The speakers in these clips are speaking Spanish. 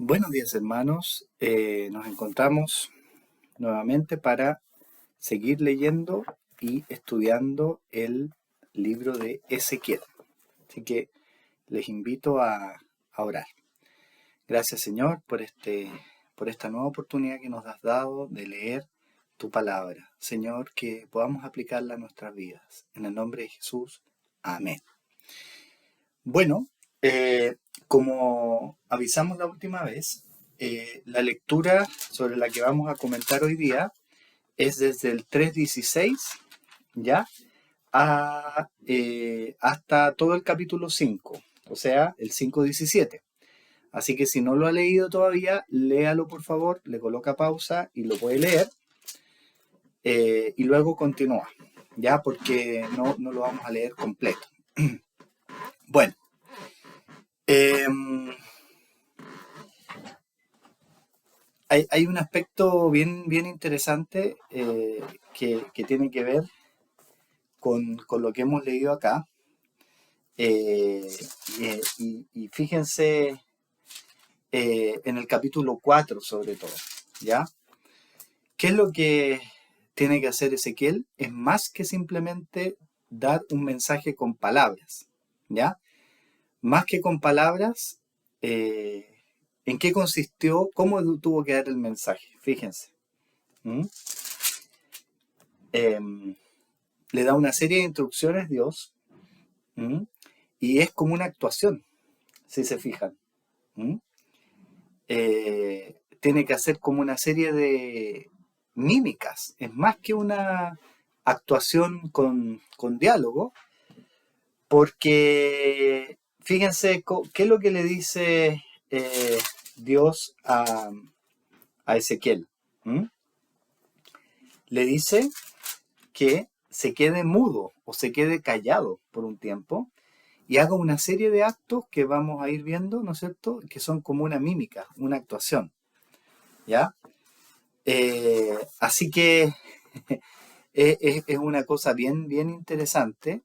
Buenos días, hermanos. Nos encontramos nuevamente para seguir leyendo y estudiando el libro de Ezequiel. Así que les invito a orar. Gracias, Señor, por esta nueva oportunidad que nos has dado de leer tu palabra. Señor, que podamos aplicarla a nuestras vidas. En el nombre de Jesús. Amén. Bueno, como avisamos la última vez, la lectura sobre la que vamos a comentar hoy día es desde el 3:16, ¿ya? Hasta todo el capítulo 5, o sea, el 5:17. Así que si no lo ha leído todavía, léalo por favor, le coloca pausa y lo puede leer, y luego continúa, ¿ya? Porque no lo vamos a leer completo. Bueno. Hay un aspecto bien interesante que tiene que ver con lo que hemos leído acá. Eh, y fíjense en el capítulo 4 sobre todo, ¿ya? ¿Qué es lo que tiene que hacer Ezequiel? Es más que simplemente dar un mensaje con palabras, ¿ya? Más que con palabras, ¿en qué consistió? ¿Cómo tuvo que dar el mensaje? Fíjense. ¿Mm? Le da una serie de instrucciones Dios, ¿m? Y es como una actuación, si se fijan. ¿M? Tiene que hacer como una serie de mímicas, es más que una actuación con diálogo, porque fíjense qué es lo que le dice Dios a Ezequiel. ¿M? Le dice que se quede mudo o se quede callado por un tiempo y haga una serie de actos que vamos a ir viendo, ¿no es cierto?, que son como una mímica, una actuación, ¿ya? Así que es una cosa bien interesante,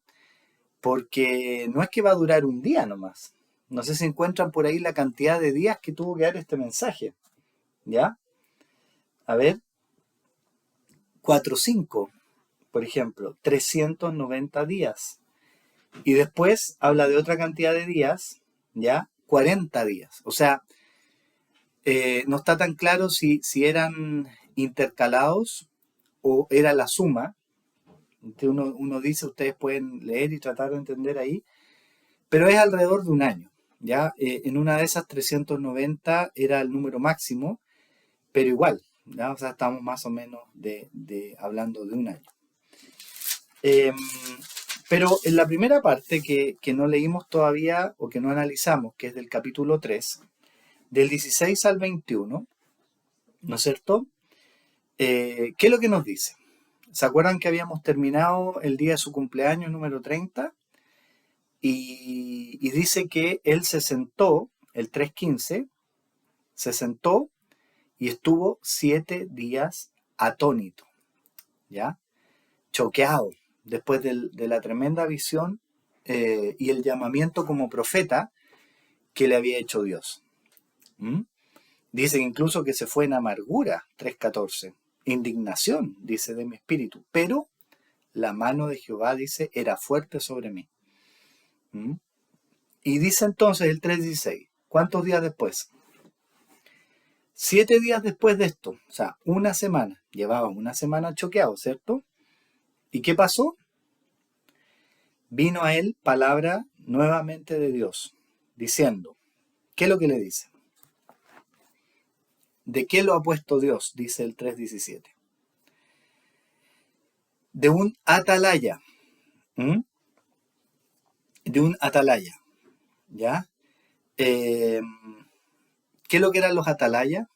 porque no es que va a durar un día nomás. No sé si encuentran por ahí la cantidad de días que tuvo que dar este mensaje, ¿ya? A ver, 4 o 5, por ejemplo, 390 días. Y después habla de otra cantidad de días, ¿ya? 40 días. O sea, no está tan claro si eran intercalados o era la suma. Entonces uno dice, ustedes pueden leer y tratar de entender ahí, pero es alrededor de un año, ¿ya? En una de esas 390 era el número máximo, pero igual, ¿ya? O sea, estamos más o menos hablando de un año. Pero en la primera parte que no leímos todavía o que no analizamos, que es del capítulo 3, del 16 al 21, ¿no es cierto? ¿Qué es lo que nos dice? ¿Se acuerdan que habíamos terminado el día de su cumpleaños número 30? Y dice que él se sentó, el 3:15, se sentó y estuvo 7 días atónito, ¿ya? Choqueado, después de la tremenda visión y el llamamiento como profeta que le había hecho Dios. ¿Mm? Dice incluso que se fue en amargura, 3:14. Indignación, dice, de mi espíritu. Pero la mano de Jehová, dice, era fuerte sobre mí. ¿Mm? Y dice entonces el 3:16. ¿Cuántos días después? 7 días después de esto. O sea, una semana. Llevaba una semana choqueado, ¿cierto? ¿Y qué pasó? Vino a él palabra nuevamente de Dios, diciendo, ¿qué es lo que le dice? ¿De qué lo ha puesto Dios? Dice el 3:17. De un atalaya. ¿Mm? De un atalaya. ¿Ya? ¿Qué es lo que eran los atalayas?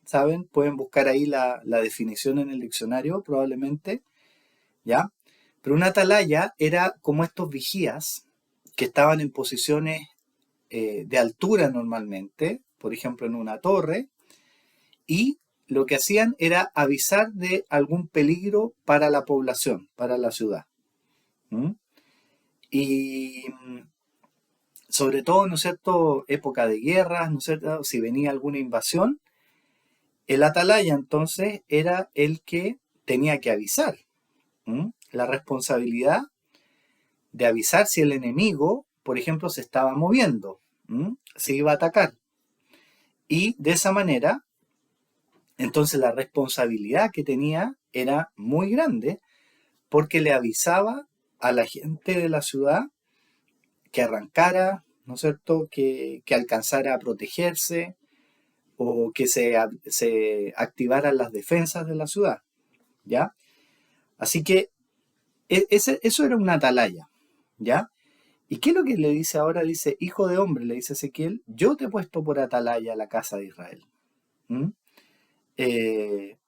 ¿Saben? Pueden buscar ahí la definición en el diccionario, probablemente. ¿Ya? Pero un atalaya era como estos vigías que estaban en posiciones de altura normalmente, por ejemplo en una torre, y lo que hacían era avisar de algún peligro para la población, para la ciudad. ¿Mm? Y sobre todo, ¿no es cierto?, época de guerras, ¿no es cierto?, si venía alguna invasión, el atalaya entonces era el que tenía que avisar. La responsabilidad de avisar si el enemigo, por ejemplo, se estaba moviendo, se iba a atacar. Y de esa manera, entonces la responsabilidad que tenía era muy grande porque le avisaba a la gente de la ciudad que arrancara, ¿no es cierto?, que alcanzara a protegerse o que se activaran las defensas de la ciudad, ¿ya? Así que eso era una atalaya, ¿ya? ¿Y qué es lo que le dice ahora? Dice, hijo de hombre, le dice Ezequiel, yo te he puesto por atalaya a la casa de Israel. ¿Mm? Eh,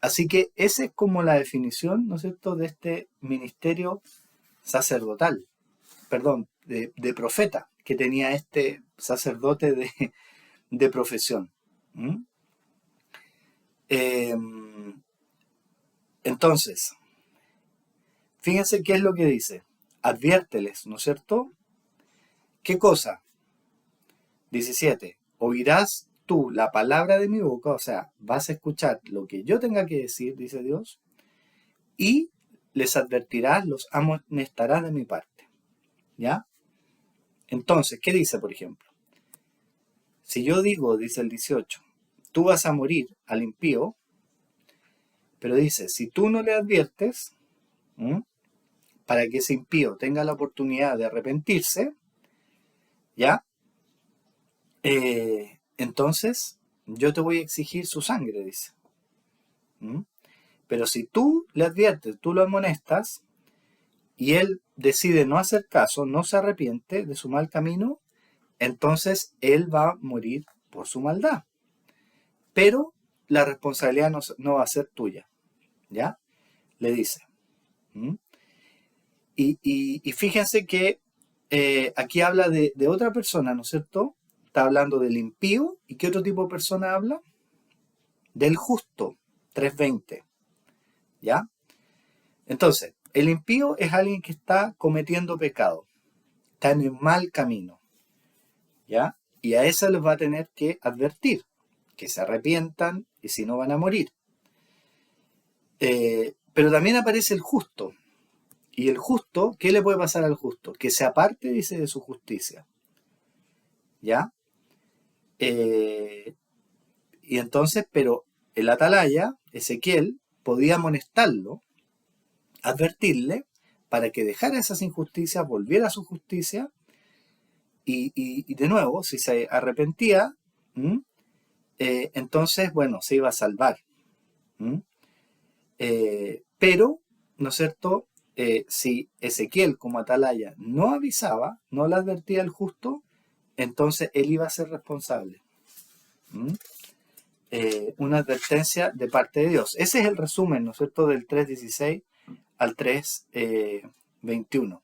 Así que esa es como la definición, ¿no es cierto?, de este ministerio sacerdotal, perdón, de profeta que tenía este sacerdote de profesión. ¿Mm? Eh, entonces, fíjense qué es lo que dice. Adviérteles, ¿no es cierto? ¿Qué cosa? 17. Oirás tú la palabra de mi boca, o sea, vas a escuchar lo que yo tenga que decir, dice Dios, y les advertirás, los amonestarás de mi parte. ¿Ya? Entonces, ¿qué dice, por ejemplo? Si yo digo, dice el 18, tú vas a morir al impío, pero dice, si tú no le adviertes, ¿m? Para que ese impío tenga la oportunidad de arrepentirse, ¿ya? Entonces yo te voy a exigir su sangre, dice. ¿Mm? Pero si tú le adviertes, tú lo amonestas, y él decide no hacer caso, no se arrepiente de su mal camino, entonces él va a morir por su maldad. Pero la responsabilidad no va a ser tuya, ¿ya? Le dice. ¿Mm? Y fíjense que aquí habla de otra persona, ¿no es cierto? Está hablando del impío. ¿Y qué otro tipo de persona habla? Del justo, 3:20, ¿ya? Entonces, el impío es alguien que está cometiendo pecado, está en el mal camino, ¿ya? Y a eso les va a tener que advertir, que se arrepientan y si no van a morir. Pero también aparece el justo. Y el justo, ¿qué le puede pasar al justo? Que se aparte, dice, de su justicia, ¿ya? Y entonces, pero el atalaya, Ezequiel, podía amonestarlo, advertirle, para que dejara esas injusticias, volviera a su justicia, y de nuevo, si se arrepentía, entonces, bueno, se iba a salvar. Pero, ¿no es cierto? Si Ezequiel como atalaya no avisaba, no le advertía al justo, entonces él iba a ser responsable. Una advertencia de parte de Dios. Ese es el resumen, ¿no es cierto?, del 3:16 al 3:21.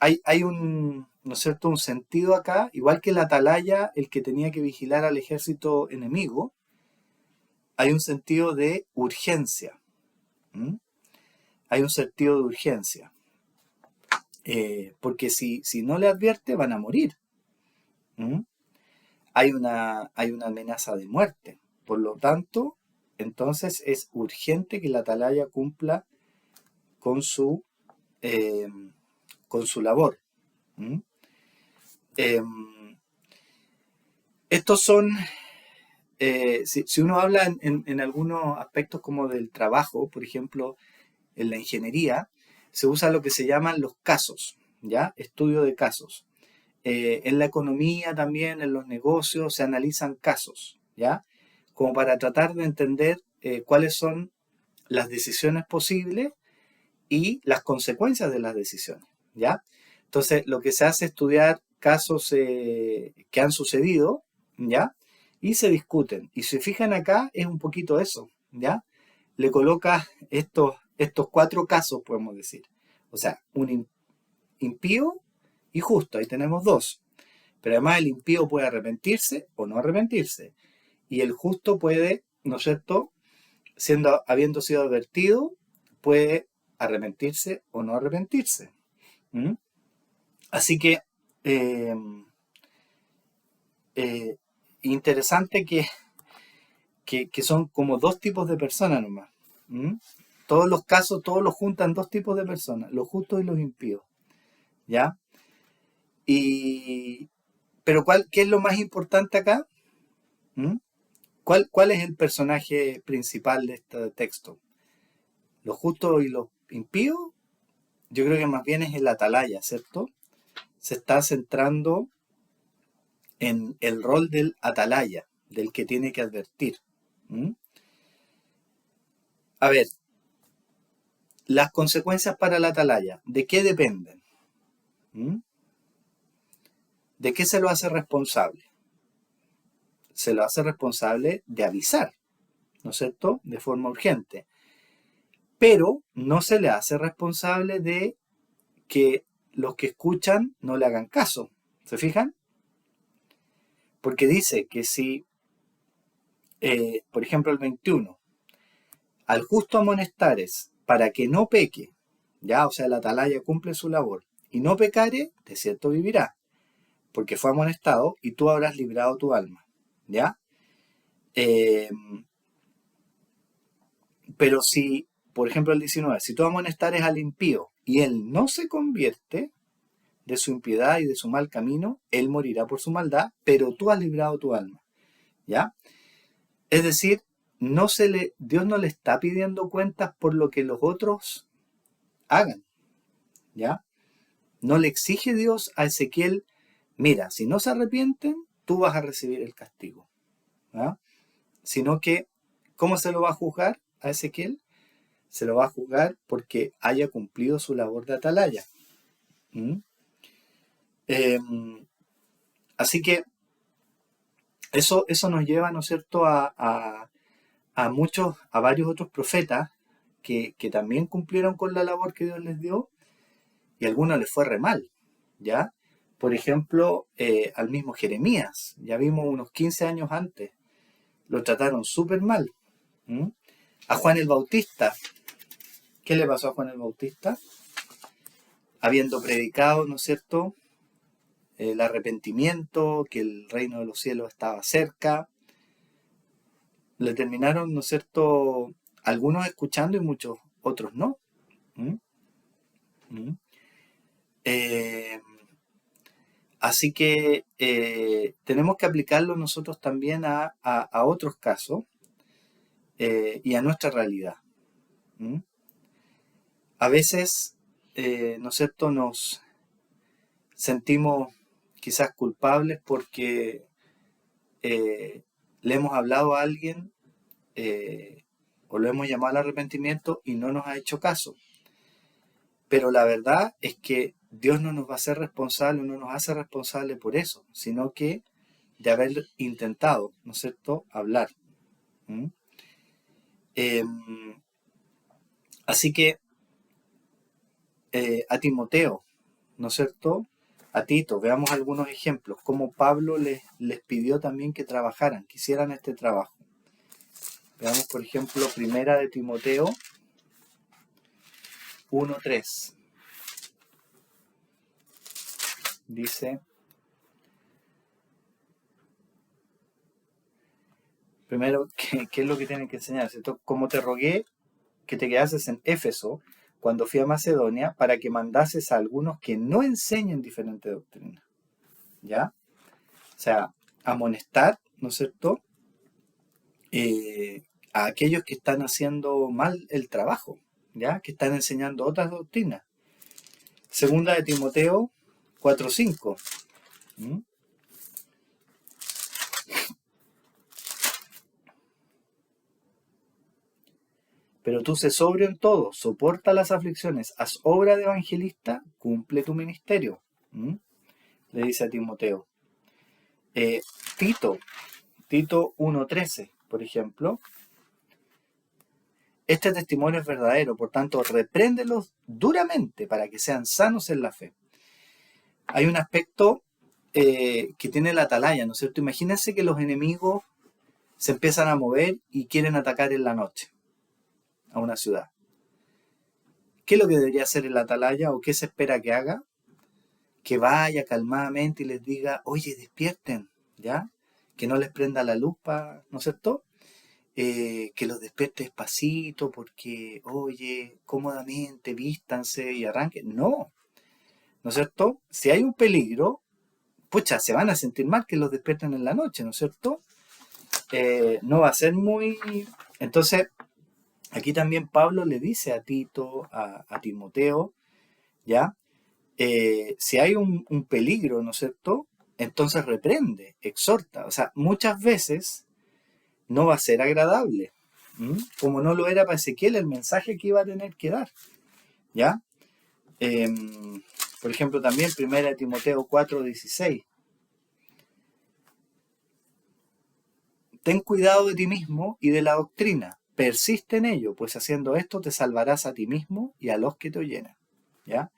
Hay un, ¿no es cierto?, un sentido acá, igual que el atalaya, el que tenía que vigilar al ejército enemigo, hay un sentido de urgencia. Hay un sentido de urgencia. Porque si no le advierte, van a morir. Hay una amenaza de muerte. Por lo tanto, entonces es urgente que la atalaya cumpla con su, eh, con su labor. Estos son, si uno habla en algunos aspectos como del trabajo, por ejemplo, en la ingeniería, se usa lo que se llaman los casos, ¿ya? Estudio de casos. En la economía también, en los negocios, se analizan casos, ¿ya? Como para tratar de entender cuáles son las decisiones posibles y las consecuencias de las decisiones, ¿ya? Entonces, lo que se hace es estudiar casos que han sucedido, ¿ya? Y se discuten. Y si se fijan acá, es un poquito eso, ¿ya? Le coloca estos 4 casos, podemos decir. O sea, un impío y justo, ahí tenemos 2. Pero además el impío puede arrepentirse o no arrepentirse. Y el justo puede, ¿no es cierto?, habiendo sido advertido, puede arrepentirse o no arrepentirse. ¿Mm? Así que eh, eh, interesante que son como dos tipos de personas nomás. ¿Mm? Todos los casos, todos los juntan dos tipos de personas, los justos y los impíos. ¿Ya? Y, pero ¿qué es lo más importante acá? ¿Mm? ¿Cuál es el personaje principal de este texto? ¿Los justos y los impíos? Yo creo que más bien es el atalaya, ¿cierto? Se está centrando en el rol del atalaya, del que tiene que advertir. ¿Mm? A ver, las consecuencias para el atalaya, ¿de qué dependen? ¿Mm? ¿De qué se lo hace responsable? Se lo hace responsable de avisar, ¿no es cierto? De forma urgente. Pero no se le hace responsable de que los que escuchan no le hagan caso. ¿Se fijan? Porque dice que si, por ejemplo, el 21, al justo amonestares para que no peque, ya, o sea, el atalaya cumple su labor, y no pecare, de cierto vivirá, porque fue amonestado y tú habrás librado tu alma, ¿ya? Eh, pero si, por ejemplo, el 19, si tú amonestares al impío y él no se convierte de su impiedad y de su mal camino, él morirá por su maldad, pero tú has librado tu alma, ¿ya? Es decir, Dios no le está pidiendo cuentas por lo que los otros hagan, ¿ya? No le exige Dios a Ezequiel, mira, si no se arrepienten, tú vas a recibir el castigo, ¿ya? Sino que, ¿cómo se lo va a juzgar a Ezequiel? Se lo va a juzgar porque haya cumplido su labor de atalaya. ¿Mm? Eh, Así que eso nos lleva, ¿no es cierto?, a varios otros profetas que también cumplieron con la labor que Dios les dio y a algunos les fue re mal, ¿ya? Por ejemplo, al mismo Jeremías, ya vimos unos 15 años antes, lo trataron súper mal. ¿Mm? A Juan el Bautista, ¿qué le pasó a Juan el Bautista? Habiendo predicado, ¿no es cierto?, el arrepentimiento, que el reino de los cielos estaba cerca, le terminaron, ¿no es cierto?, algunos escuchando y muchos otros no. ¿Mm? ¿Mm? Eh, Así que tenemos que aplicarlo nosotros también a otros casos y a nuestra realidad. ¿Mm? A veces, ¿no es cierto?, nos sentimos quizás culpables porque le hemos hablado a alguien o lo hemos llamado al arrepentimiento y no nos ha hecho caso. Pero la verdad es que Dios no nos va a hacer responsable, no nos hace responsable por eso, sino que de haber intentado, ¿no es cierto?, hablar. ¿Mm? Eh, Así que a Timoteo, ¿no es cierto?, a Tito, veamos algunos ejemplos, como Pablo les pidió también que trabajaran, que hicieran este trabajo. Veamos, por ejemplo, primera de Timoteo 1:3. Dice, primero, ¿qué es lo que tienen que enseñar? ¿Cierto? Como te rogué que te quedases en Éfeso cuando fui a Macedonia para que mandases a algunos que no enseñen diferente doctrina. ¿Ya? O sea, amonestar, ¿no es cierto?, a aquellos que están haciendo mal el trabajo, ¿ya? Que están enseñando otras doctrinas. Segunda de Timoteo 4:5. ¿Mm? Pero tú sé sobrio en todo, soporta las aflicciones, haz obra de evangelista, cumple tu ministerio. ¿Mm? Le dice a Timoteo. Eh, Tito, Tito 1:13, por ejemplo. Este testimonio es verdadero, por tanto, repréndelos duramente para que sean sanos en la fe. Hay un aspecto que tiene la atalaya, ¿no es cierto? Imagínense que los enemigos se empiezan a mover y quieren atacar en la noche a una ciudad. ¿Qué es lo que debería hacer el atalaya o qué se espera que haga? Que vaya calmadamente y les diga, oye, despierten, ¿ya? Que no les prenda la luz, ¿no es cierto? Que los despierte despacito porque, oye, cómodamente, vístanse y arranquen. No, ¿no es cierto? Si hay un peligro, pucha, se van a sentir mal que los despierten en la noche, ¿no es cierto? No va a ser muy... Entonces, aquí también Pablo le dice a Tito, a Timoteo, ¿ya? Si hay un peligro, ¿no es cierto? Entonces reprende, exhorta. O sea, muchas veces no va a ser agradable, como no lo era para Ezequiel el mensaje que iba a tener que dar, ¿ya? Por ejemplo, también 1 Timoteo 4:16. Ten cuidado de ti mismo y de la doctrina. Persiste en ello, pues haciendo esto te salvarás a ti mismo y a los que te oyen. ¿Ya?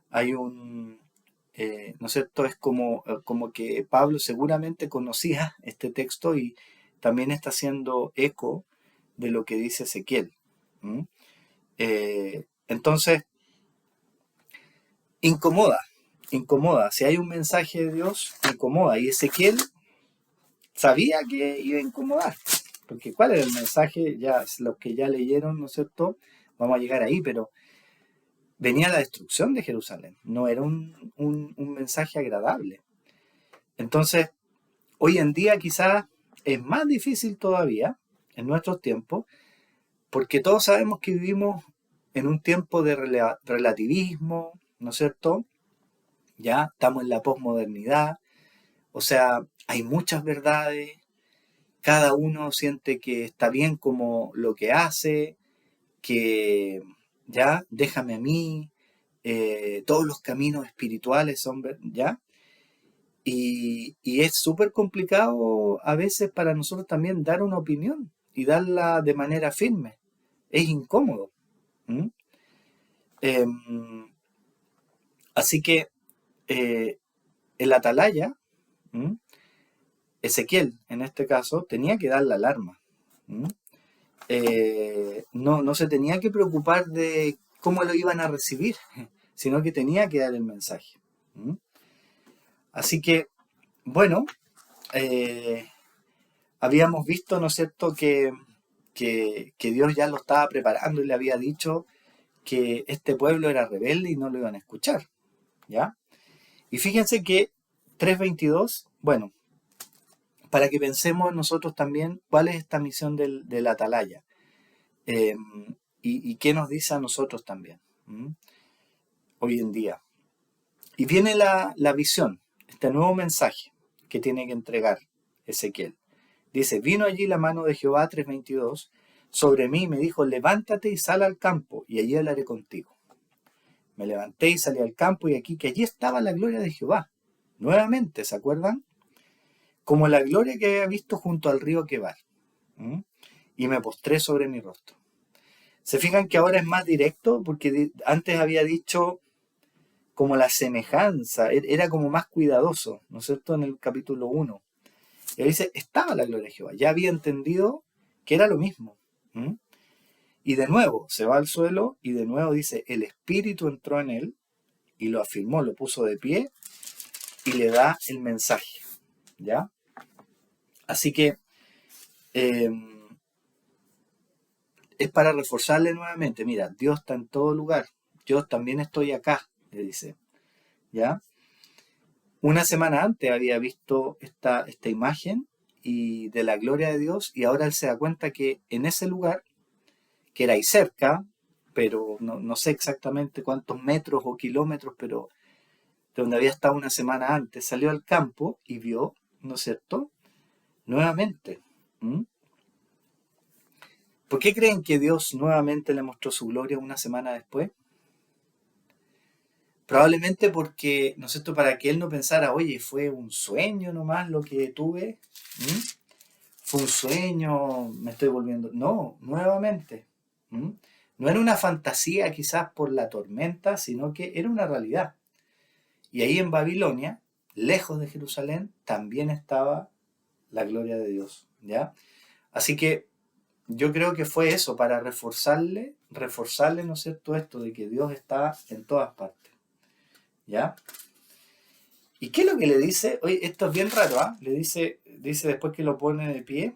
Hay ¿no es cierto? Es como que Pablo seguramente conocía este texto y también está haciendo eco de lo que dice Ezequiel. Entonces, incomoda. Si hay un mensaje de Dios, incomoda. Y Ezequiel sabía que iba a incomodar. Porque ¿cuál era el mensaje? Ya, los que ya leyeron, ¿no es cierto? Vamos a llegar ahí, pero venía la destrucción de Jerusalén. No era un mensaje agradable. Entonces, hoy en día quizás es más difícil todavía, en nuestros tiempos, porque todos sabemos que vivimos en un tiempo de relativismo, ¿no es cierto? Ya estamos en la posmodernidad, o sea, hay muchas verdades, cada uno siente que está bien como lo que hace, que ya, déjame a mí, todos los caminos espirituales son, ¿ya? Y es súper complicado a veces para nosotros también dar una opinión y darla de manera firme. Es incómodo. ¿Mm? Em, Así que el atalaya, ¿m? Ezequiel en este caso, tenía que dar la alarma. ¿M? No se tenía que preocupar de cómo lo iban a recibir, sino que tenía que dar el mensaje. ¿M? Así que, bueno, eh, habíamos visto, ¿no es cierto?, que Dios ya lo estaba preparando y le había dicho que este pueblo era rebelde y no lo iban a escuchar, ¿ya? Y fíjense que 3:22, bueno, para que pensemos nosotros también cuál es esta misión del atalaya eh, y qué nos dice a nosotros también hoy en día. Y viene la visión, este nuevo mensaje que tiene que entregar Ezequiel. Dice, vino allí la mano de Jehová 3:22 sobre mí y me dijo, levántate y sal al campo y allí hablaré contigo. Me levanté y salí al campo y aquí que allí estaba la gloria de Jehová. Nuevamente, ¿se acuerdan? Como la gloria que había visto junto al río Quebar. Y me postré sobre mi rostro. ¿Se fijan que ahora es más directo? Porque antes había dicho como la semejanza, era como más cuidadoso, ¿no es cierto? En el capítulo 1. Y ahí dice, estaba la gloria de Jehová. Ya había entendido que era lo mismo. Y de nuevo se va al suelo y de nuevo dice, el Espíritu entró en él y lo afirmó, lo puso de pie y le da el mensaje. ¿Ya? Así que es para reforzarle nuevamente, mira, Dios está en todo lugar, yo también estoy acá, le dice. ¿Ya? Una semana antes había visto esta imagen y de la gloria de Dios y ahora él se da cuenta que en ese lugar, que era ahí cerca, pero no sé exactamente cuántos metros o kilómetros, pero de donde había estado una semana antes, salió al campo y vio, ¿no es cierto?, nuevamente. ¿Por qué creen que Dios nuevamente le mostró su gloria una semana después? Probablemente porque, ¿no es cierto?, para que él no pensara, oye, fue un sueño nomás lo que tuve. Fue un sueño, me estoy volviendo... No, nuevamente. No era una fantasía quizás por la tormenta, sino que era una realidad. Y ahí en Babilonia, lejos de Jerusalén, también estaba la gloria de Dios, ¿ya? Así que yo creo que fue eso, para reforzarle, ¿no es cierto?, esto de que Dios está en todas partes, ¿ya? ¿Y qué es lo que le dice? Oye, esto es bien raro, ¿ah? Dice después que lo pone de pie,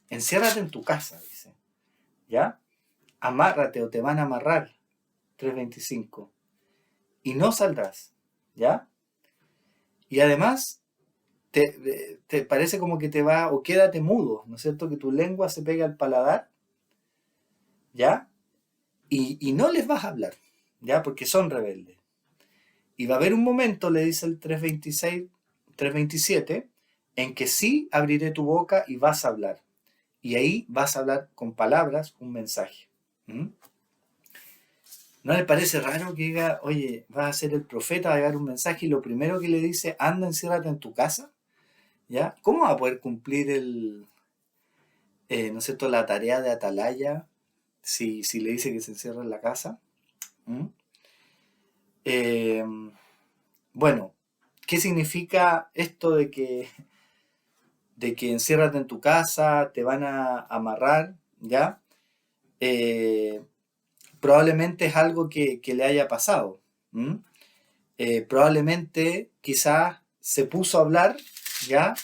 enciérrate en tu casa, dice, ¿ya? Amárrate o te van a amarrar, 3:25, y no saldrás, ¿ya? Y además, te parece como que te va, o quédate mudo, ¿no es cierto? Que tu lengua se pegue al paladar, ¿ya? Y no les vas a hablar, ¿ya? Porque son rebeldes. Y va a haber un momento, le dice el 3:26, 3:27, en que sí abriré tu boca y vas a hablar. Y ahí vas a hablar con palabras un mensaje. ¿Mm? ¿No le parece raro que diga, oye, vas a ser el profeta, va a llegar un mensaje y lo primero que le dice, anda, enciérrate en tu casa? ¿Ya? ¿Cómo va a poder cumplir ¿no es cierto?, la tarea de atalaya si le dice que se encierra en la casa? ¿Mm? Eh, bueno, ¿qué significa esto de que enciérrate en tu casa, te van a amarrar, ¿ya? Eh, Probablemente es algo que le haya pasado. Probablemente quizás se puso a hablar, ¿ya?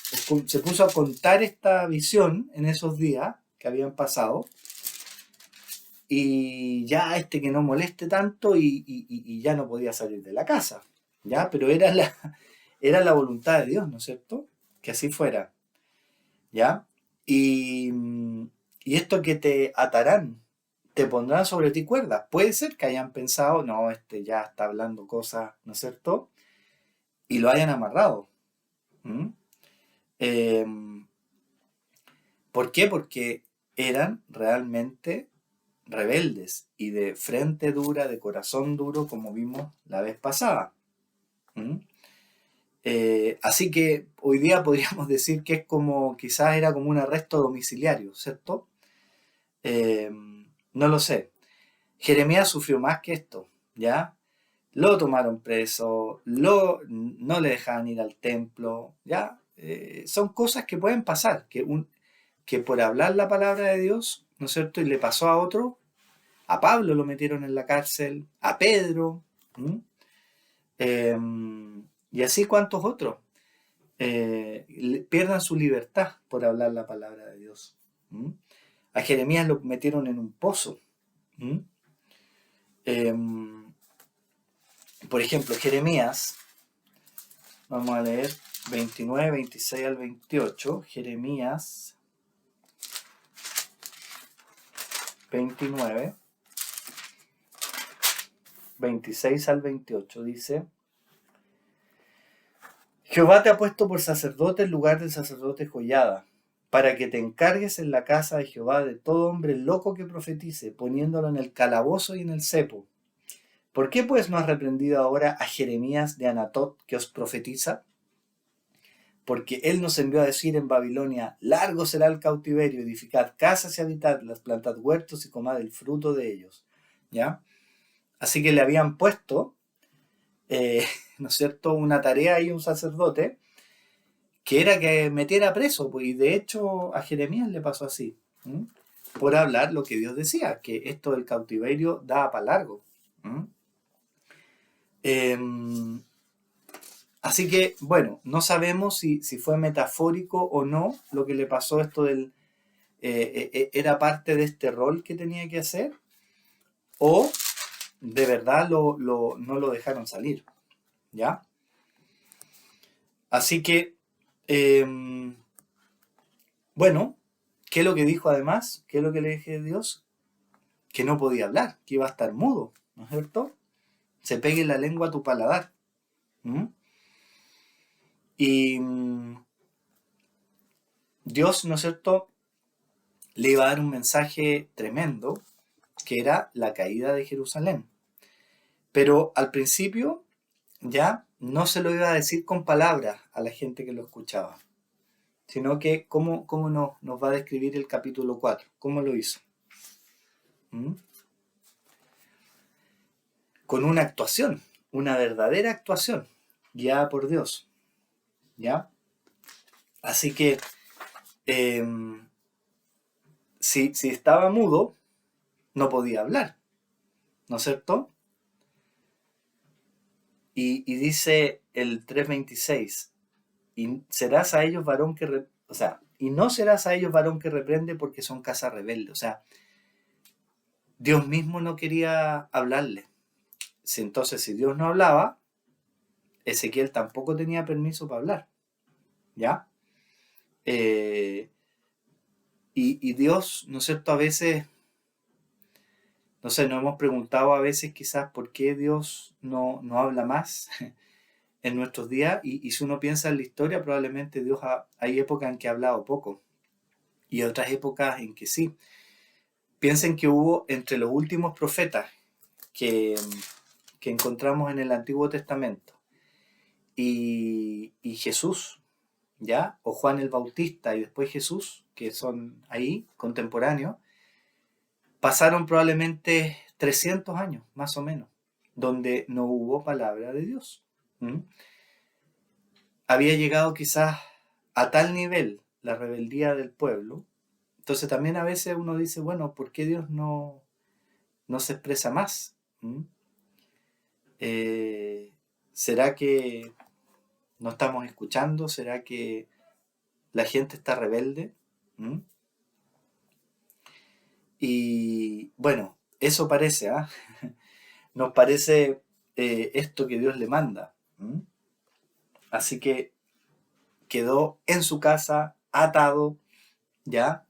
Se puso a contar esta visión en esos días que habían pasado, y ya que no moleste tanto, y ya no podía salir de la casa, ¿ya? Pero era la voluntad de Dios, ¿no es cierto? Que así fuera, ¿ya? Y, y esto que te atarán, te pondrán sobre ti cuerdas. Puede ser que hayan pensado, no, ya está hablando cosas, ¿no es cierto? Y lo hayan amarrado. ¿Mm? Eh, ¿Por qué? Porque eran realmente rebeldes y de frente dura, de corazón duro, como vimos la vez pasada. ¿Mm? Así que hoy día podríamos decir que quizás era como un arresto domiciliario, ¿cierto? Eh, no lo sé. Jeremías sufrió más que esto, ¿ya? Lo tomaron preso, no le dejaban ir al templo, ¿ya? Son cosas que pueden pasar, que por hablar la palabra de Dios, ¿no es cierto? Y le pasó a otro, a Pablo lo metieron en la cárcel, a Pedro, ¿m? Eh, y así cuantos otros pierdan su libertad por hablar la palabra de Dios. ¿M? A Jeremías lo metieron en un pozo. ¿M? Eh, por ejemplo, Jeremías, vamos a leer 29, 26 al 28, Jeremías 29, 26 al 28, dice: Jehová te ha puesto por sacerdote en lugar del sacerdote Joiada, para que te encargues en la casa de Jehová de todo hombre loco que profetice, poniéndolo en el calabozo y en el cepo. ¿Por qué pues no has reprendido ahora a Jeremías de Anatot, que os profetiza? Porque él nos envió a decir en Babilonia: largo será el cautiverio, edificad casas y habitadlas, plantad huertos y comad el fruto de ellos. ¿Ya? Así que le habían puesto, ¿no es cierto?, una tarea y un sacerdote, que era que metiera preso, pues, y de hecho a Jeremías le pasó así, ¿m? Por hablar lo que Dios decía, que esto del cautiverio daba para largo. Así que, bueno, no sabemos si fue metafórico o no lo que le pasó, esto era parte de este rol que tenía que hacer, o de verdad no lo dejaron salir, ¿ya? Así que, bueno, ¿qué es lo que dijo además? ¿Qué es lo que le dije a Dios? Que no podía hablar, que iba a estar mudo, ¿no es cierto? Se pegue la lengua a tu paladar. ¿Mm? Y Dios, ¿no es cierto?, le iba a dar un mensaje tremendo, que era la caída de Jerusalén. Pero al principio ya no se lo iba a decir con palabras a la gente que lo escuchaba, sino que cómo nos va a describir el capítulo 4, cómo lo hizo. ¿Mm? Con una actuación, una verdadera actuación, guiada por Dios, ¿ya? Así que si estaba mudo, no podía hablar, ¿no es cierto? Y dice el 3:26, y serás a ellos varón que, o sea, y no serás a ellos varón que reprende porque son casa rebelde. O sea, Dios mismo no quería hablarle. Entonces, si Dios no hablaba, Ezequiel tampoco tenía permiso para hablar, ¿ya? Eh, y Dios, ¿no es cierto? A veces, no sé, nos hemos preguntado a veces quizás por qué Dios no habla más en nuestros días. Y si uno piensa en la historia, probablemente Dios hay épocas en que ha hablado poco y otras épocas en que sí. Piensen que hubo entre los últimos profetas que, que encontramos en el Antiguo Testamento y Jesús, ¿ya? O Juan el Bautista y después Jesús, que son ahí contemporáneos, pasaron probablemente 300 años, más o menos, donde no hubo palabra de Dios. ¿Mm? Había llegado quizás a tal nivel la rebeldía del pueblo. Entonces también a veces uno dice, bueno, ¿por qué Dios no se expresa más? ¿Mm? Eh, ¿Será que no estamos escuchando? ¿Será que la gente está rebelde? ¿Mm? Y bueno, eso parece, ¿ah? Nos parece esto que Dios le manda. ¿Mm? Así que quedó en su casa, atado, ¿ya?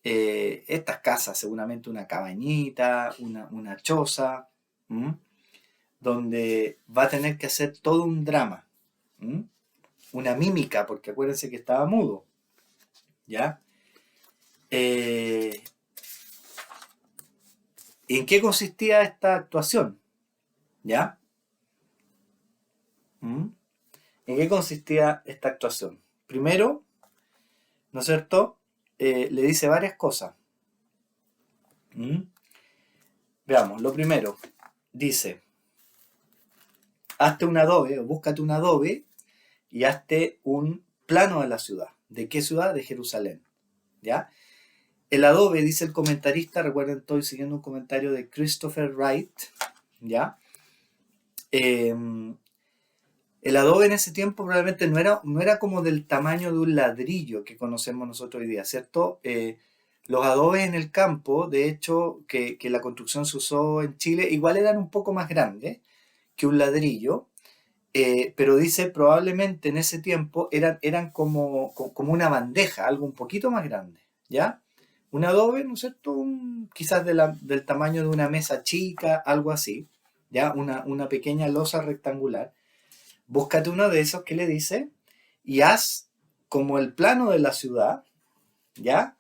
Estas casas, seguramente una cabañita, una choza, ¿m? Donde va a tener que hacer todo un drama, ¿m? Una mímica, porque acuérdense que estaba mudo, ¿ya? ¿En qué consistía esta actuación? ¿Ya? ¿Mm? ¿En qué consistía esta actuación? Primero, ¿no es cierto? Le dice varias cosas. ¿Mm? Veamos, lo primero, dice, hazte un adobe o búscate un adobe y hazte un plano de la ciudad. ¿De qué ciudad? De Jerusalén. ¿Ya? El adobe, dice el comentarista, recuerden, estoy siguiendo un comentario de Christopher Wright, ¿ya? El adobe en ese tiempo probablemente no era como del tamaño de un ladrillo que conocemos nosotros hoy día, ¿cierto? Los adobes en el campo, de hecho, que la construcción se usó en Chile, igual eran un poco más grandes que un ladrillo, pero dice probablemente en ese tiempo eran como una bandeja, algo un poquito más grande, ¿ya? Un adobe, ¿no es cierto? Quizás del tamaño de una mesa chica, algo así, ¿ya? Una pequeña losa rectangular. Búscate uno de esos que le dice y haz como el plano de la ciudad, ¿ya?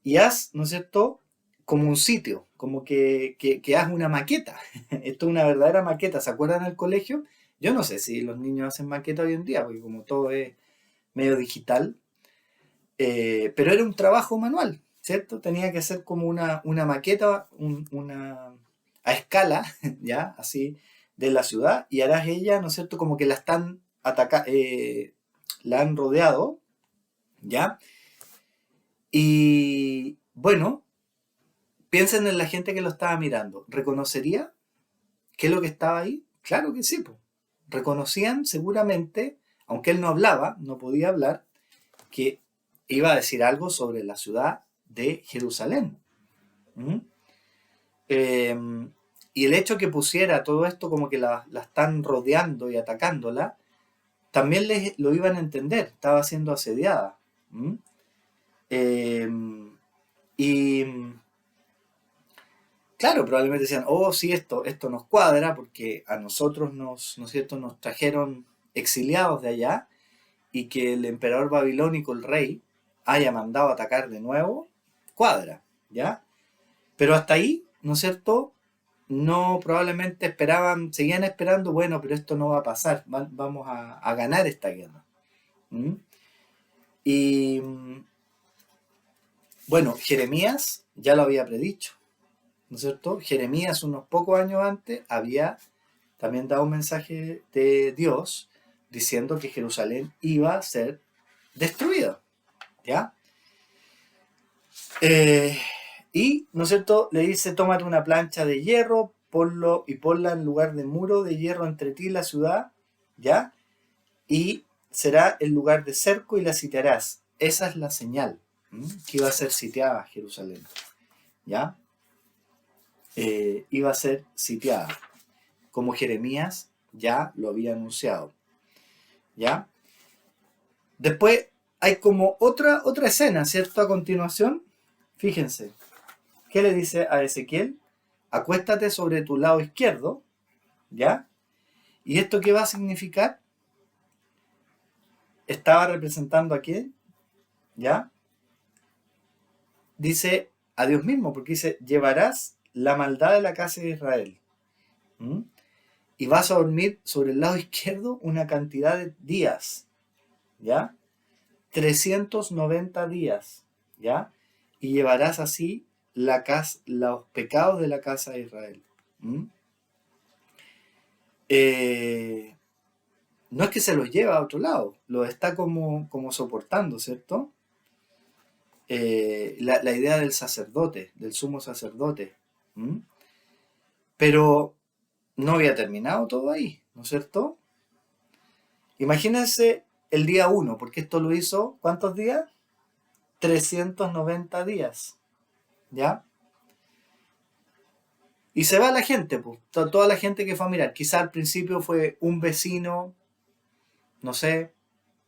Y haz, ¿no es cierto? Como un sitio, como que haz una maqueta. Esto es una verdadera maqueta. ¿Se acuerdan del colegio? Yo no sé si los niños hacen maqueta hoy en día, porque como todo es medio digital, pero era un trabajo manual, ¿cierto? Tenía que ser como una maqueta, a escala, ¿ya? Así, de la ciudad, y harás ella, ¿no es cierto? Como que la están la han rodeado, ¿ya? Y bueno, piensen en la gente que lo estaba mirando. ¿Reconocería qué es lo que estaba ahí? Claro que sí, po. Reconocían seguramente, aunque él no hablaba, no podía hablar, que iba a decir algo sobre la ciudad de Jerusalén. ¿Mm? Eh, y el hecho que pusiera todo esto como que la están rodeando y atacándola, también lo iban a entender, estaba siendo asediada. ¿Mm? Eh, y claro, probablemente decían, oh, sí, esto nos cuadra porque a nosotros ¿no es cierto?, nos trajeron exiliados de allá y que el emperador babilónico, el rey, haya mandado a atacar de nuevo, cuadra, ¿ya? Pero hasta ahí, ¿no es cierto? No, probablemente seguían esperando, bueno, pero esto no va a pasar, vamos a ganar esta guerra. ¿Mm? Y bueno, Jeremías ya lo había predicho, ¿no es cierto? Jeremías unos pocos años antes había también dado un mensaje de Dios diciendo que Jerusalén iba a ser destruida, ¿ya? Y, ¿no es cierto?, le dice, tómate una plancha de hierro, ponla en lugar de muro de hierro entre ti y la ciudad, ¿ya? Y será el lugar de cerco y la sitiarás. Esa es la señal, que iba a ser sitiada Jerusalén, ¿ya? Iba a ser sitiada, como Jeremías ya lo había anunciado, ¿ya? Después hay como otra escena, ¿cierto? A continuación, fíjense, ¿qué le dice a Ezequiel? Acuéstate sobre tu lado izquierdo, ¿ya? ¿Y esto qué va a significar? Estaba representando a quién, ¿ya? Dice a Dios mismo, porque dice, llevarás la maldad de la casa de Israel. ¿Mm? Y vas a dormir sobre el lado izquierdo una cantidad de días, ¿ya? 390 días, ¿ya? Y llevarás así los pecados de la casa de Israel. ¿Mm? No es que se los lleva a otro lado, lo está como soportando, ¿cierto? La idea del sacerdote, del sumo sacerdote. ¿Mm? Pero no había terminado todo ahí, ¿no es cierto? Imagínense el día 1, porque esto lo hizo, ¿cuántos días? 390 días, ¿ya? Y se va la gente, pues, toda la gente que fue a mirar. Quizá al principio fue un vecino, no sé,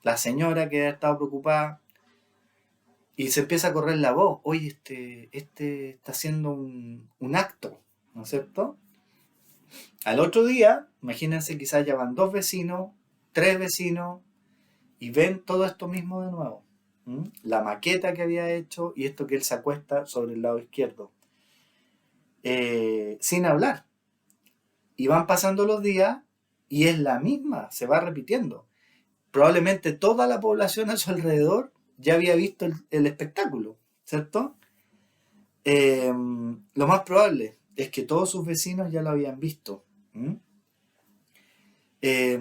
la señora que estaba preocupada, y se empieza a correr la voz. Oye, este está haciendo un acto, ¿no es cierto? Al otro día, imagínense, quizás ya van 2 vecinos, 3 vecinos, y ven todo esto mismo de nuevo. La maqueta que había hecho y esto que él se acuesta sobre el lado izquierdo. Sin hablar. Y van pasando los días y es la misma, se va repitiendo. Probablemente toda la población a su alrededor ya había visto el espectáculo, ¿cierto? Lo más probable es que todos sus vecinos ya lo habían visto. Eh,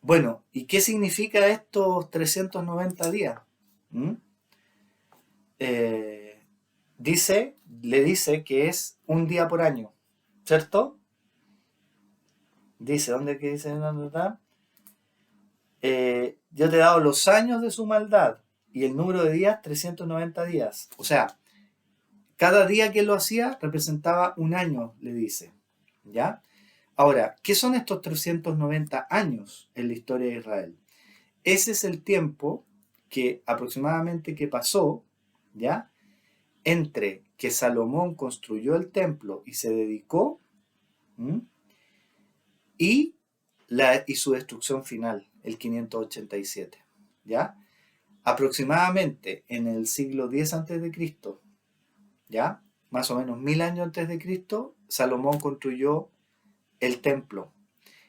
bueno, ¿y qué significa estos 390 días? ¿Mm? Eh, le dice que es un día por año, ¿cierto? Dice, ¿dónde que dice? ¿Dónde está? Yo te he dado los años de su maldad y el número de días, 390 días. O sea, cada día que lo hacía representaba un año, le dice. ¿Ya? Ahora, ¿qué son estos 390 años en la historia de Israel? Ese es el tiempo que aproximadamente que pasó, ¿ya? Entre que Salomón construyó el templo y se dedicó, ¿m? y su destrucción final, el 587, ¿ya? Aproximadamente en el siglo X a.C., ¿ya? Más o menos 1000 años antes de Cristo, Salomón construyó el templo.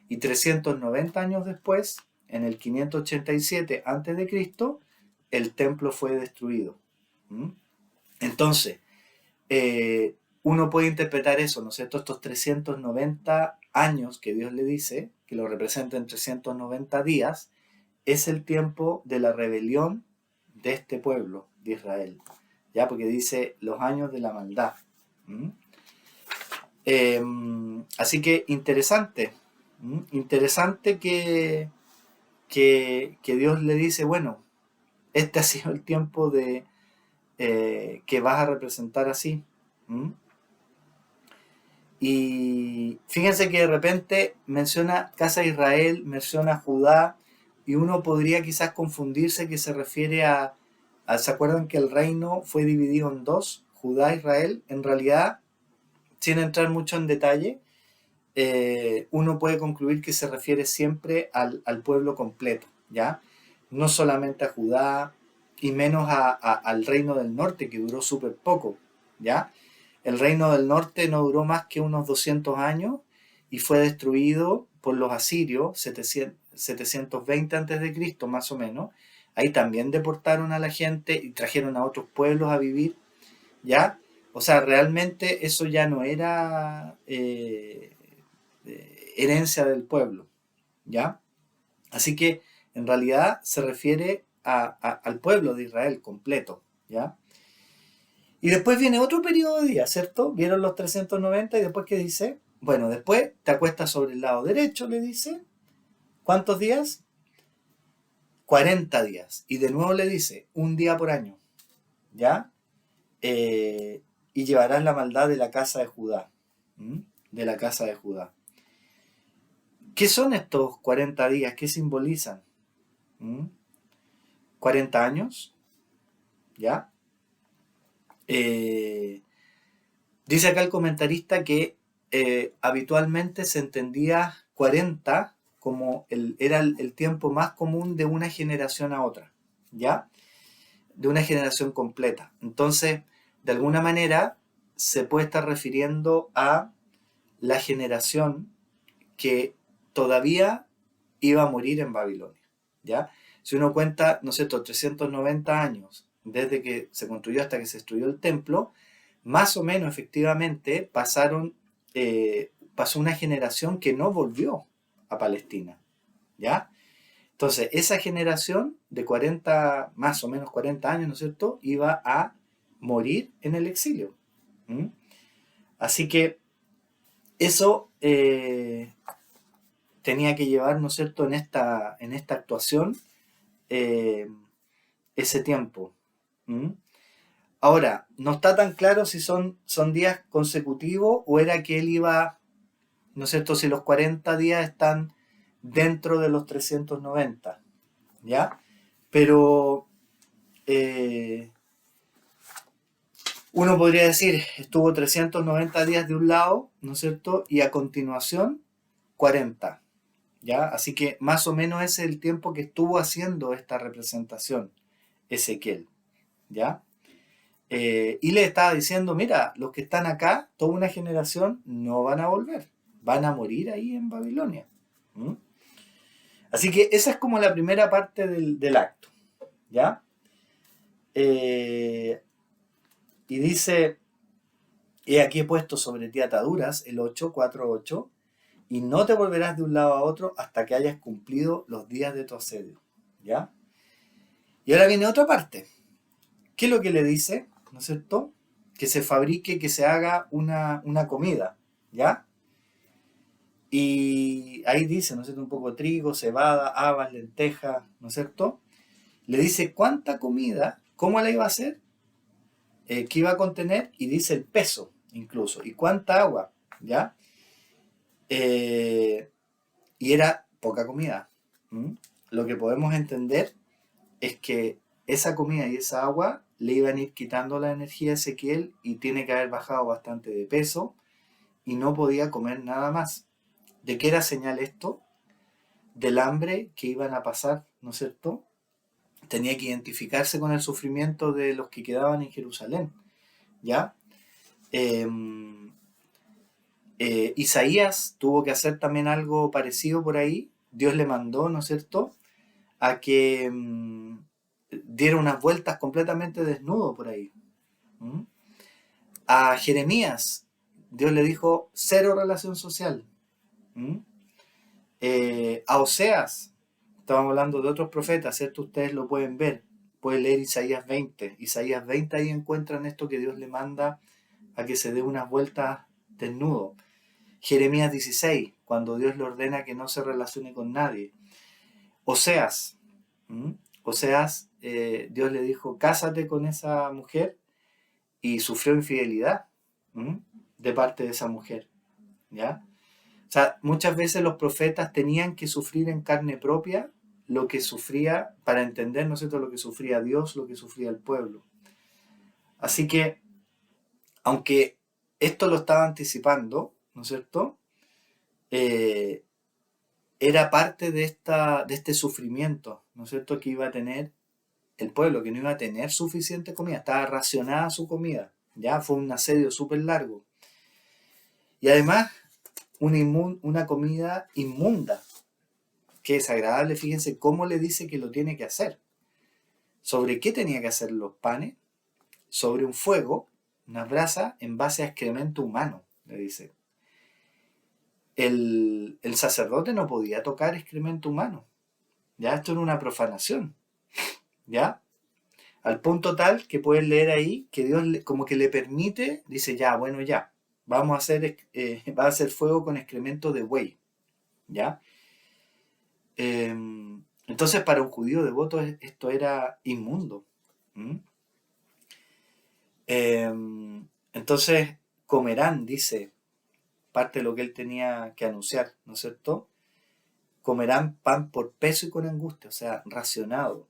Y 390 años después, en el 587 antes de Cristo, el templo fue destruido. Entonces, uno puede interpretar eso, ¿no es cierto? Estos 390 años que Dios le dice, que lo representa en 390 días, es el tiempo de la rebelión de este pueblo de Israel, ¿ya? Porque dice los años de la maldad. Así que interesante, interesante que Dios le dice, bueno, este ha sido el tiempo de que vas a representar así. Y fíjense que de repente menciona Casa de Israel, menciona Judá, y uno podría quizás confundirse que se refiere ¿se acuerdan que el reino fue dividido en dos, Judá e Israel? En realidad, sin entrar mucho en detalle, uno puede concluir que se refiere siempre al pueblo completo, ¿ya? No solamente a Judá y menos al reino del norte, que duró súper poco, ¿ya? El reino del norte no duró más que unos 200 años y fue destruido por los asirios, 720 a.C., más o menos. Ahí también deportaron a la gente y trajeron a otros pueblos a vivir, ¿ya? O sea, realmente eso ya no era herencia del pueblo, ¿ya? Así que en realidad se refiere al pueblo de Israel completo, ¿ya? Y después viene otro periodo de días, ¿cierto? Vieron los 390 y después ¿qué dice? Bueno, después te acuestas sobre el lado derecho, le dice. ¿Cuántos días? 40 días. Y de nuevo le dice, un día por año, ¿ya? Y llevarás la maldad de la casa de Judá. ¿Mm? De la casa de Judá. ¿Qué son estos 40 días? ¿Qué simbolizan? ¿Mm? 40 años, ¿ya? Eh, Dice acá el comentarista que habitualmente se entendía 40 como era el tiempo más común de una generación a otra, ¿ya? De una generación completa. Entonces, de alguna manera, se puede estar refiriendo a la generación que todavía iba a morir en Babilonia, ¿ya? Si uno cuenta, ¿no es cierto?, 390 años desde que se construyó hasta que se destruyó el templo, más o menos efectivamente pasó una generación que no volvió a Palestina, ¿ya? Entonces, esa generación de 40, más o menos 40 años, ¿no es cierto?, iba a morir en el exilio. ¿Mm? Así que eso tenía que llevar, ¿no es cierto?, en esta actuación eh, ese tiempo. ¿Mm? Ahora, no está tan claro si son días consecutivos o era que él iba, ¿no es cierto?, si los 40 días están dentro de los 390, ¿ya? Pero eh, uno podría decir, estuvo 390 días de un lado, ¿no es cierto?, y a continuación 40, ¿ya? Así que más o menos ese es el tiempo que estuvo haciendo esta representación Ezequiel, ¿ya? Y le estaba diciendo, mira, los que están acá, toda una generación, no van a volver, van a morir ahí en Babilonia. ¿Mm? Así que esa es como la primera parte del acto, ¿ya? Eh, y dice, he aquí he puesto sobre ti ataduras, el 8, 4, 8, y no te volverás de un lado a otro hasta que hayas cumplido los días de tu asedio, ¿ya? Y ahora viene otra parte. ¿Qué es lo que le dice? ¿No es cierto? Que se fabrique, que se haga una comida, ¿ya? Y ahí dice, ¿no es cierto? Un poco de trigo, cebada, habas, lentejas, ¿no es cierto? Le dice cuánta comida, cómo la iba a hacer, qué iba a contener, y dice el peso incluso, y cuánta agua, ¿ya? Eh, y era poca comida. ¿Mm? Lo que podemos entender es que esa comida y esa agua le iban a ir quitando la energía a Ezequiel y tiene que haber bajado bastante de peso y no podía comer nada más. ¿De qué era señal esto? Del hambre que iban a pasar, ¿no es cierto? Tenía que identificarse con el sufrimiento de los que quedaban en Jerusalén, ¿ya? Eh, Isaías tuvo que hacer también algo parecido por ahí. Dios le mandó, ¿no es cierto?, a que diera unas vueltas completamente desnudo por ahí. ¿Mm? A Jeremías, Dios le dijo cero relación social. ¿Mm? A Oseas, estábamos hablando de otros profetas, ¿cierto? Ustedes lo pueden ver. Pueden leer Isaías 20. Isaías 20 ahí encuentran esto que Dios le manda a que se dé unas vueltas desnudo. Jeremías 16, cuando Dios le ordena que no se relacione con nadie. Oseas, ¿Mm? Oseas, Dios le dijo, cásate con esa mujer y sufrió infidelidad. ¿Mm? De parte de esa mujer, ¿ya? O sea, muchas veces los profetas tenían que sufrir en carne propia lo que sufría, para entender, ¿no es cierto?, lo que sufría Dios, lo que sufría el pueblo. Así que, aunque esto lo estaba anticipando, ¿no es cierto?, Eh, era parte de este sufrimiento, ¿no es cierto?, que iba a tener el pueblo, que no iba a tener suficiente comida, estaba racionada su comida, ya fue un asedio súper largo. Y además, una comida inmunda, que es agradable, fíjense cómo le dice que lo tiene que hacer. ¿Sobre qué tenía que hacer los panes? Sobre un fuego, una brasa en base a excremento humano, le dice. El sacerdote no podía tocar excremento humano, ya esto era una profanación, ¿ya? Al punto tal que puedes leer ahí que Dios como que le permite, dice ya, bueno, ya, vamos a hacer, va a hacer fuego con excremento de buey, ¿ya? Entonces para un judío devoto esto era inmundo. ¿Mm? Entonces comerán, dice, parte de lo que él tenía que anunciar, ¿no es cierto? Comerán pan por peso y con angustia, o sea, racionado.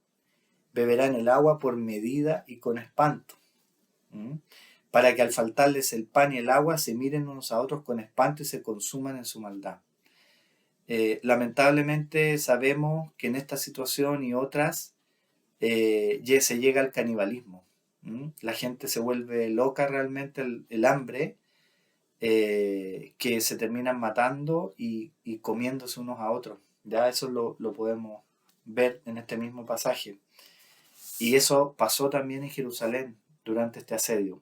Beberán el agua por medida y con espanto. ¿Mm? Para que al faltarles el pan y el agua se miren unos a otros con espanto y se consuman en su maldad. Lamentablemente sabemos que en esta situación y otras se llega al canibalismo. ¿Mm? La gente se vuelve loca realmente, el hambre, que se terminan matando y comiéndose unos a otros. Ya eso lo podemos ver en este mismo pasaje. Y eso pasó también en Jerusalén durante este asedio.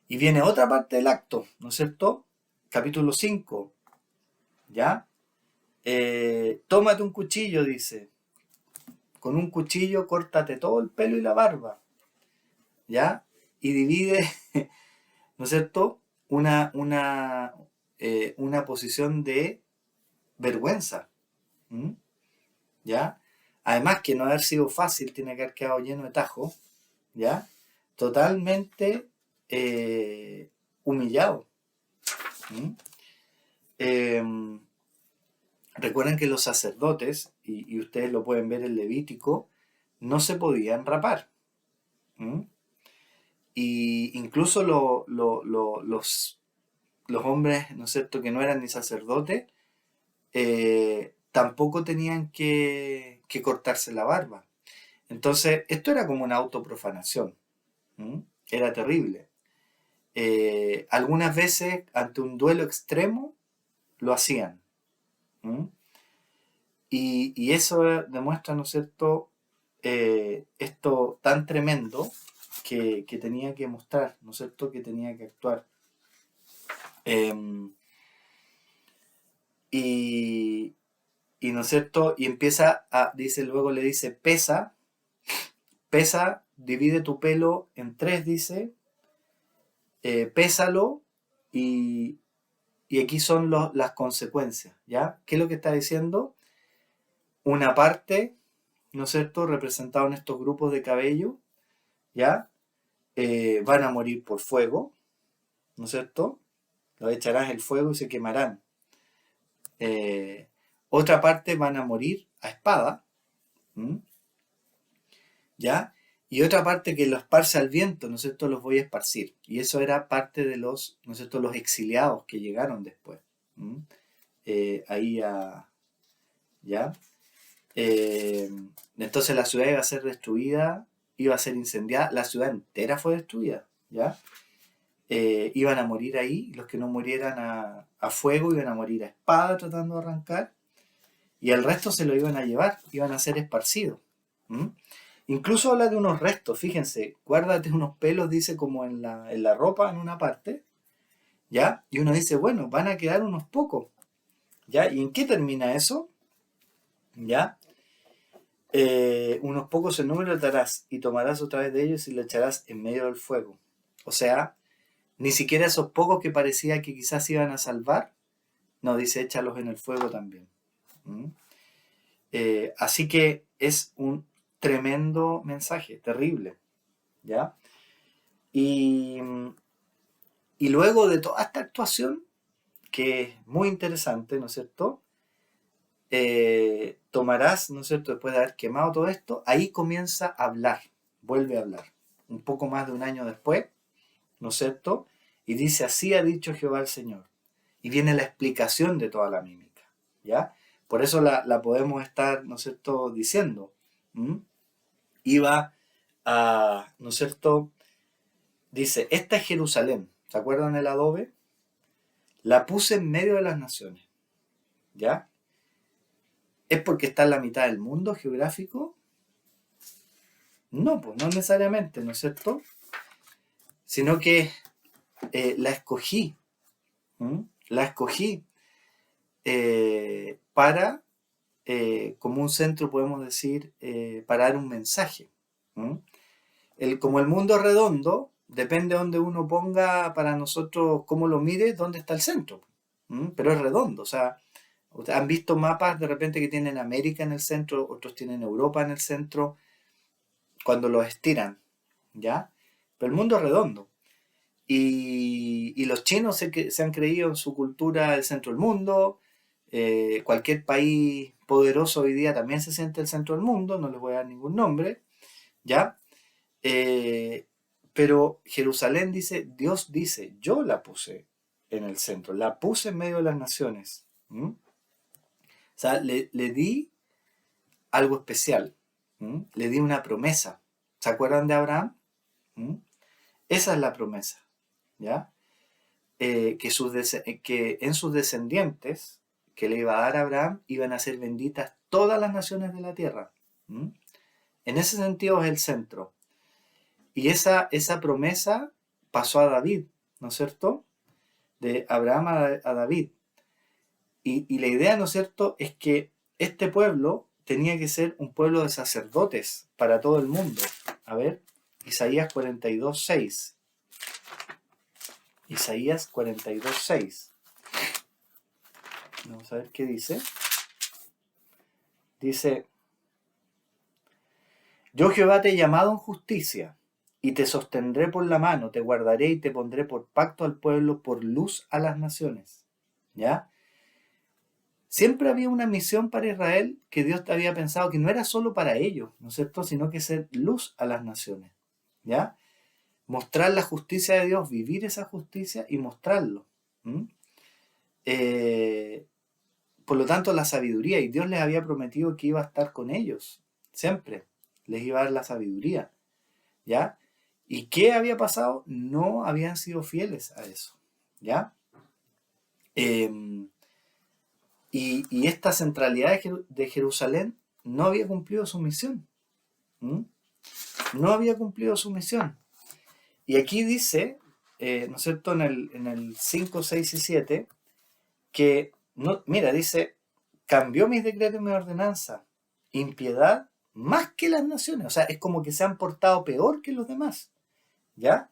Y viene otra parte del acto, ¿no es cierto? Capítulo 5, ¿ya? Tómate un cuchillo, dice. Con un cuchillo córtate todo el pelo y la barba, ¿ya? Y divide, ¿no es cierto? Una posición de vergüenza, ¿m? ¿Ya? Además que no haber sido fácil, tiene que haber quedado lleno de tajos, ¿ya? Totalmente humillado. ¿M? Eh, Recuerden que los sacerdotes, y ustedes lo pueden ver en Levítico, no se podían rapar. ¿M? Y incluso los hombres, ¿no es cierto?, que no eran ni sacerdotes, tampoco tenían que cortarse la barba. Entonces, esto era como una autoprofanación. ¿Mm? Era terrible. Algunas veces, ante un duelo extremo, lo hacían. ¿Mm? Y eso demuestra, ¿no es cierto?, esto tan tremendo que tenía que mostrar, ¿no es cierto?, que tenía que actuar. Y, ¿no es cierto? Y empieza dice, luego le dice, pesa, divide tu pelo en tres, dice, pésalo y, aquí son las consecuencias, ¿ya? ¿Qué es lo que está diciendo? Una parte, ¿no es cierto?, representado en estos grupos de cabello, ¿ya? Van a morir por fuego, ¿no es cierto? Los echarás el fuego y se quemarán. Otra parte van a morir a espada, ¿m? ¿Ya? Y otra parte que lo esparce al viento, ¿no es cierto?, los voy a esparcir. Y eso era parte de los, ¿no es cierto?, los exiliados que llegaron después. ¿M? Ahí ¿ya? Entonces la ciudad iba a ser destruida, iba a ser incendiada, la ciudad entera fue destruida, ¿ya? Iban a morir ahí, los que no murieran a fuego iban a morir a espada tratando de arrancar, y el resto se lo iban a llevar, iban a ser esparcidos. ¿M? Incluso habla de unos restos, fíjense, guárdate unos pelos, dice, como en la ropa en una parte, ¿ya? Y uno dice, bueno, van a quedar unos pocos, ¿ya? ¿Y en qué termina eso? ¿Ya? Unos pocos en número te harás, y tomarás otra vez de ellos y lo echarás en medio del fuego. O sea, ni siquiera esos pocos que parecía que quizás iban a salvar, no, dice, échalos en el fuego también. ¿Mm? Así que es un tremendo mensaje, terrible, ¿ya? Y, luego de toda esta actuación, que es muy interesante, ¿no es cierto? Tomarás, ¿no es cierto?, después de haber quemado todo esto, ahí comienza a hablar, vuelve a hablar, un poco más de un año después, ¿no es cierto? Y dice, así ha dicho Jehová el Señor. Y viene la explicación de toda la mímica, ¿ya? Por eso la podemos estar, ¿no es cierto?, diciendo. ¿Mm? Iba a, ¿no es cierto?, dice, esta es Jerusalén, ¿se acuerdan el adobe? La puse en medio de las naciones, ¿ya? ¿Es porque está en la mitad del mundo geográfico? No, pues no necesariamente, ¿no es cierto? Sino que la escogí, ¿m? La escogí para, como un centro, podemos decir, para dar un mensaje, ¿Mm? Como el mundo es redondo, depende de donde uno ponga para nosotros, cómo lo mire, dónde está el centro. ¿Mm? Pero es redondo, o sea, ustedes han visto mapas de repente que tienen América en el centro, otros tienen Europa en el centro, cuando los estiran, ¿ya? Pero el mundo es redondo. Y los chinos se han creído en su cultura el centro del mundo. Cualquier país poderoso hoy día también se siente el centro del mundo, no les voy a dar ningún nombre, ¿ya? Eh, pero Jerusalén dice, Dios dice, yo la puse en el centro, la puse en medio de las naciones. ¿Mm? O sea, le di algo especial. ¿Mm? Le di una promesa. ¿Se acuerdan de Abraham? ¿Mm? Esa es la promesa, ¿ya? Que en sus descendientes que le iba a dar a Abraham iban a ser benditas todas las naciones de la tierra. ¿Mm? En ese sentido es el centro. Y esa promesa pasó a David, ¿no es cierto? De Abraham a David. Y la idea, ¿no es cierto?, es que este pueblo tenía que ser un pueblo de sacerdotes para todo el mundo. A ver, Isaías 42:6. Isaías 42:6. Vamos a ver qué dice. Dice, yo Jehová te he llamado en justicia, y te sostendré por la mano, te guardaré y te pondré por pacto al pueblo, por luz a las naciones. ¿Ya? Siempre había una misión para Israel que Dios había pensado que no era solo para ellos, ¿no es cierto?, sino que ser luz a las naciones. ¿Ya? Mostrar la justicia de Dios, vivir esa justicia y mostrarlo. ¿Mm? Eh, por lo tanto, la sabiduría, y Dios les había prometido que iba a estar con ellos, siempre, les iba a dar la sabiduría. ¿Ya? ¿Y qué había pasado? No habían sido fieles a eso. ¿Ya? Y esta centralidad de Jerusalén no había cumplido su misión. ¿Mm? No había cumplido su misión. Y aquí dice, ¿no es cierto?, en el 5, 6 y 7, que, no, mira, dice, cambió mis decretos y mi ordenanza, impiedad más que las naciones. O sea, es como que se han portado peor que los demás. ¿Ya?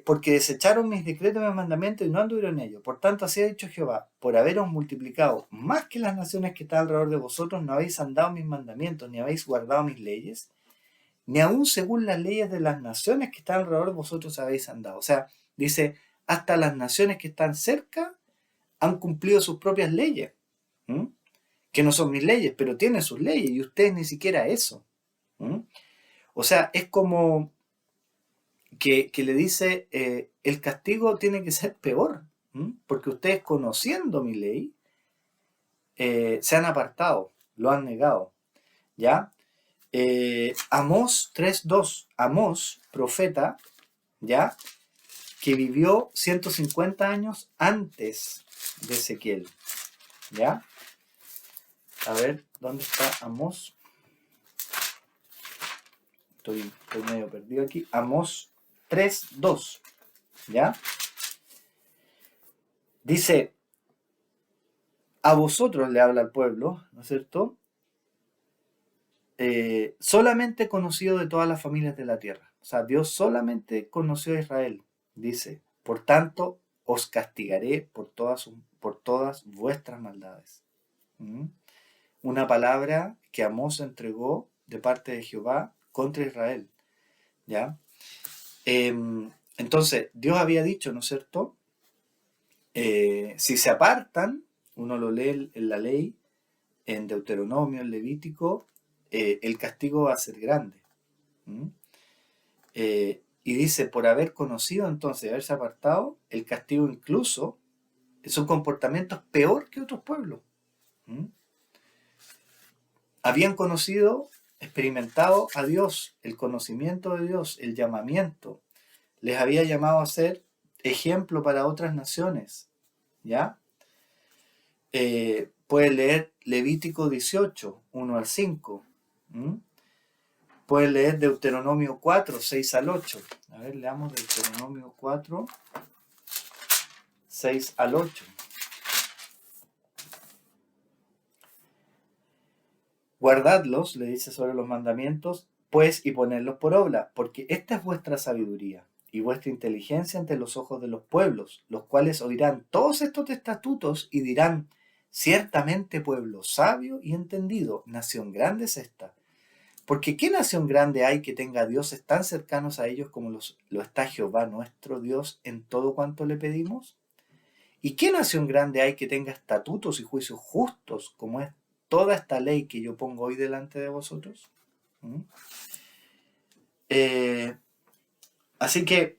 Porque desecharon mis decretos y mis mandamientos y no anduvieron en ellos. Por tanto, así ha dicho Jehová, por haberos multiplicado más que las naciones que están alrededor de vosotros, no habéis andado mis mandamientos, ni habéis guardado mis leyes, ni aun según las leyes de las naciones que están alrededor de vosotros habéis andado. O sea, dice, hasta las naciones que están cerca han cumplido sus propias leyes, ¿m? Que no son mis leyes, pero tienen sus leyes, y ustedes ni siquiera eso. ¿M? O sea, es como que le dice, el castigo tiene que ser peor, porque ustedes, conociendo mi ley, se han apartado, lo han negado. ¿Ya? Amós 3:2, Amós, profeta, ¿ya?, que vivió 150 años antes de Ezequiel. ¿Ya? A ver, ¿dónde está Amós? Estoy medio perdido aquí. Amós 3:2. ¿Ya? Dice, a vosotros le habla al pueblo, ¿no es cierto? Solamente conocido de todas las familias de la tierra. O sea, Dios solamente conoció a Israel. Dice, por tanto, os castigaré por todas vuestras maldades. ¿Mm? Una palabra que Amós entregó de parte de Jehová contra Israel. ¿Ya? Entonces, Dios había dicho, ¿no es cierto? Si se apartan, uno lo lee en la ley, en Deuteronomio, en Levítico, el castigo va a ser grande. ¿Mm? Y dice, por haber conocido entonces, haberse apartado, el castigo incluso son comportamientos peor que otros pueblos. ¿Mm? Habían conocido, experimentado a Dios, el conocimiento de Dios, el llamamiento. Les había llamado a ser ejemplo para otras naciones. ¿Ya? Puedes leer Levítico 18, 1 al 5. ¿Mm? Puedes leer Deuteronomio 4, 6 al 8. A ver, leamos Deuteronomio 4, 6 al 8. Guardadlos, le dice sobre los mandamientos, pues y ponerlos por obra, porque esta es vuestra sabiduría y vuestra inteligencia ante los ojos de los pueblos, los cuales oirán todos estos estatutos y dirán, ciertamente pueblo sabio y entendido, nación grande es esta. Porque ¿qué nación grande hay que tenga dioses tan cercanos a ellos como lo está Jehová nuestro Dios en todo cuanto le pedimos? ¿Y qué nación grande hay que tenga estatutos y juicios justos como es toda esta ley que yo pongo hoy delante de vosotros? ¿Mm? Eh, Así que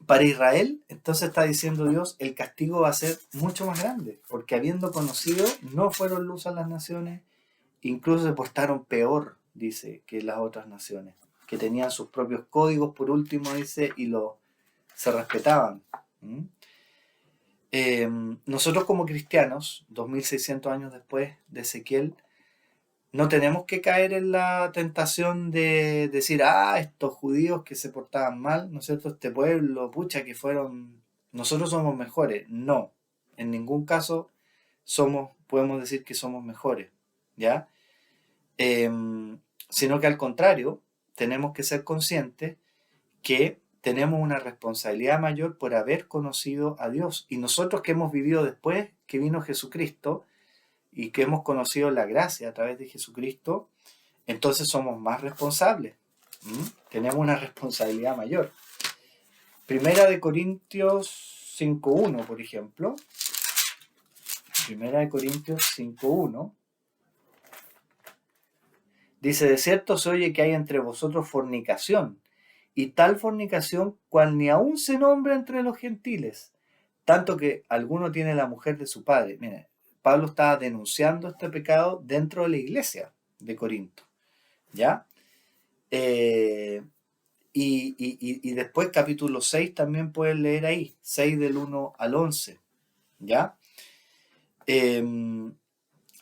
para Israel, entonces está diciendo Dios, el castigo va a ser mucho más grande, porque habiendo conocido, no fueron luz a las naciones, incluso se portaron peor, dice, que las otras naciones, que tenían sus propios códigos, por último, dice, y se respetaban. ¿Mm? Nosotros como cristianos, 2600 años después de Ezequiel, no tenemos que caer en la tentación de decir, estos judíos que se portaban mal, ¿no es cierto? Este pueblo, pucha, que fueron, nosotros somos mejores. No, en ningún caso podemos decir que somos mejores, ¿ya? Sino que al contrario, tenemos que ser conscientes que tenemos una responsabilidad mayor por haber conocido a Dios. Y nosotros que hemos vivido después que vino Jesucristo y que hemos conocido la gracia a través de Jesucristo, entonces somos más responsables. Tenemos una responsabilidad mayor. Primera de Corintios 5.1, por ejemplo. Primera de Corintios 5.1. Dice, de cierto se oye que hay entre vosotros fornicación, y tal fornicación cual ni aun se nombra entre los gentiles, tanto que alguno tiene la mujer de su padre. Mira, Pablo estaba denunciando este pecado dentro de la iglesia de Corinto, ¿ya? Y después capítulo 6 también pueden leer ahí, 6 del 1 al 11, ¿ya?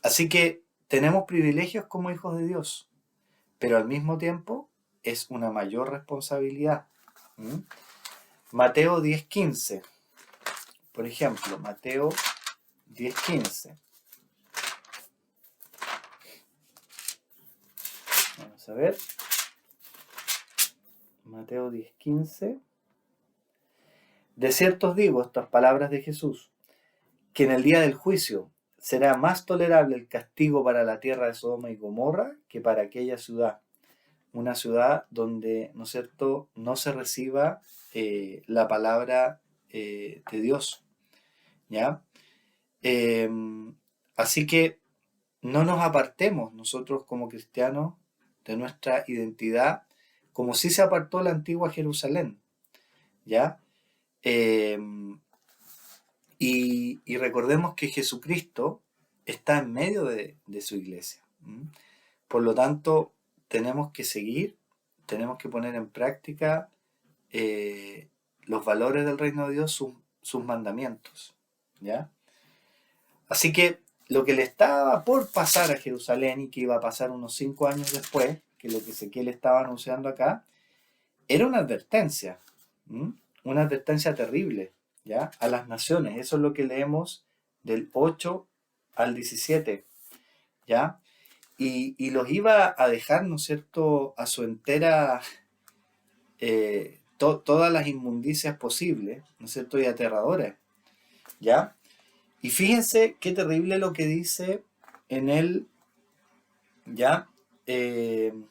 Así que tenemos privilegios como hijos de Dios, pero al mismo tiempo es una mayor responsabilidad. Mateo 10.15, por ejemplo, Mateo 10.15. Vamos a ver. Mateo 10.15. De cierto os digo, estas palabras de Jesús, que en el día del juicio será más tolerable el castigo para la tierra de Sodoma y Gomorra que para aquella ciudad. Una ciudad donde, ¿no es cierto?, no se reciba la palabra de Dios, ¿ya? Así que no nos apartemos nosotros como cristianos de nuestra identidad, como si se apartó la antigua Jerusalén, ¿ya? Y recordemos que Jesucristo está en medio de su iglesia. Por lo tanto, tenemos que seguir, tenemos que poner en práctica los valores del reino de Dios, sus mandamientos, ¿ya? Así que lo que le estaba por pasar a Jerusalén y que iba a pasar unos 5 años después, que lo que Ezequiel estaba anunciando acá, era una advertencia terrible, ¿ya? A las naciones. Eso es lo que leemos del 8 al 17, ¿ya? Y los iba a dejar, ¿no es cierto?, a su entera, todas las inmundicias posibles, ¿no es cierto?, y aterradoras, ¿ya? Y fíjense qué terrible lo que dice en el, ¿ya? En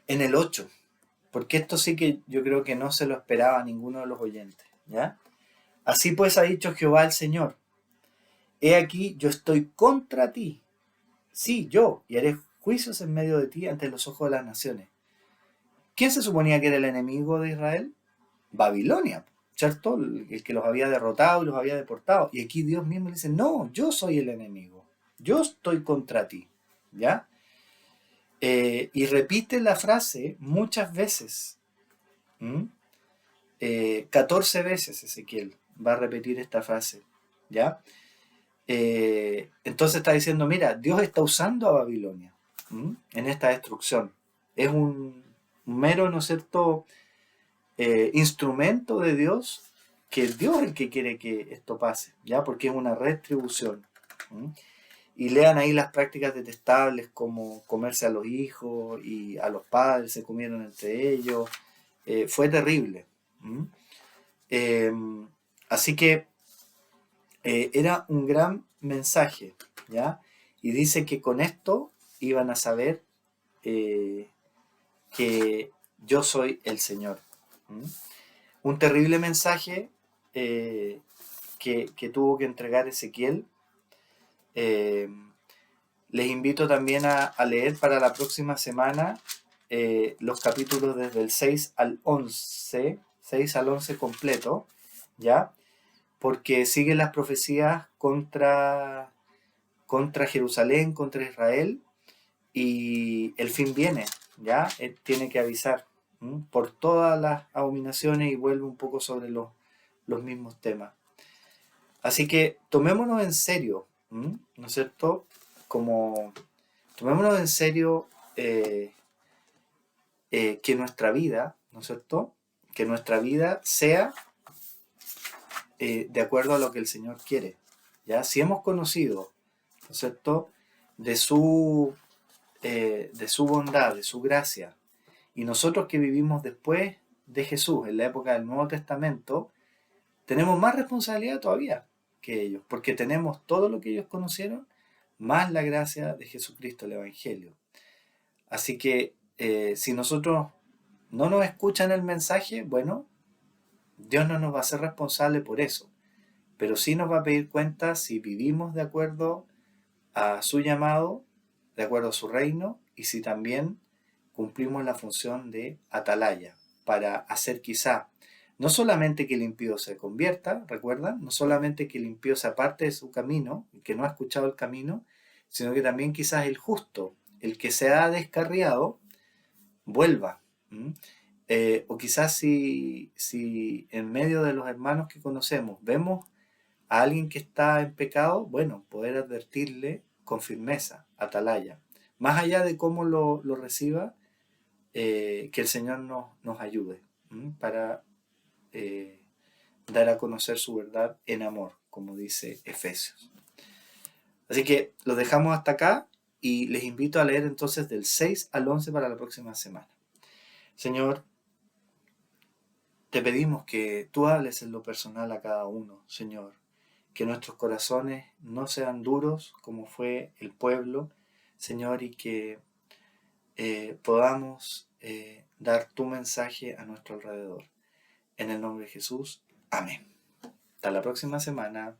el 8, porque esto sí que yo creo que no se lo esperaba a ninguno de los oyentes, ¿ya? Así pues ha dicho Jehová el Señor, he aquí yo estoy contra ti, sí, yo, y haré juicios en medio de ti ante los ojos de las naciones. ¿Quién se suponía que era el enemigo de Israel? Babilonia, ¿cierto? El que los había derrotado y los había deportado. Y aquí Dios mismo le dice, no, yo soy el enemigo, yo estoy contra ti, ¿ya? Y repite la frase muchas veces. 14 veces Ezequiel va a repetir esta frase, ¿ya? Entonces está diciendo, mira, Dios está usando a Babilonia en esta destrucción. Es un mero, ¿no es cierto?, instrumento de Dios, que Dios es el que quiere que esto pase, ¿ya? Porque es una retribución. y lean ahí las prácticas detestables como comerse a los hijos y a los padres, se comieron entre ellos. Fue terrible. ¿Mm? Eh, Así que era un gran mensaje, ¿ya? Y dice que con esto iban a saber eh, que yo soy el Señor. ¿Mm? Un terrible mensaje que tuvo que entregar Ezequiel. Eh, Les invito también a leer para la próxima semana los capítulos desde el 6 al 11, 6 al 11 completo, ¿ya? Porque siguen las profecías contra Jerusalén, contra Israel, y el fin viene, ¿ya? Él tiene que avisar por todas las abominaciones y vuelve un poco sobre los mismos temas. Así que tomémonos en serio, ¿no es cierto? Como tomémonos en serio que nuestra vida, ¿no es cierto? Que nuestra vida sea de acuerdo a lo que el Señor quiere, ¿ya? Si hemos conocido, ¿no es cierto? De su bondad, de su gracia, y nosotros que vivimos después de Jesús, en la época del Nuevo Testamento, tenemos más responsabilidad todavía que ellos, porque tenemos todo lo que ellos conocieron, más la gracia de Jesucristo, el Evangelio. Así que si nosotros no nos escuchan el mensaje, bueno, Dios no nos va a ser responsable por eso, pero sí nos va a pedir cuenta si vivimos de acuerdo a su llamado, de acuerdo a su reino, y si también cumplimos la función de atalaya, para hacer quizá no solamente que el impío se convierta, ¿recuerdan? No solamente que el impío se aparte de su camino, que no ha escuchado el camino, sino que también quizás el justo, el que se ha descarriado, vuelva. O quizás si en medio de los hermanos que conocemos vemos a alguien que está en pecado, bueno, poder advertirle con firmeza, atalaya. Más allá de cómo lo reciba, que el Señor nos ayude para dar a conocer su verdad en amor, como dice Efesios. Así que lo dejamos hasta acá y les invito a leer entonces del 6 al 11 para la próxima semana. Señor, te pedimos que tú hables en lo personal a cada uno, Señor. Que nuestros corazones no sean duros como fue el pueblo, Señor, y que podamos dar tu mensaje a nuestro alrededor. En el nombre de Jesús, amén. Hasta la próxima semana.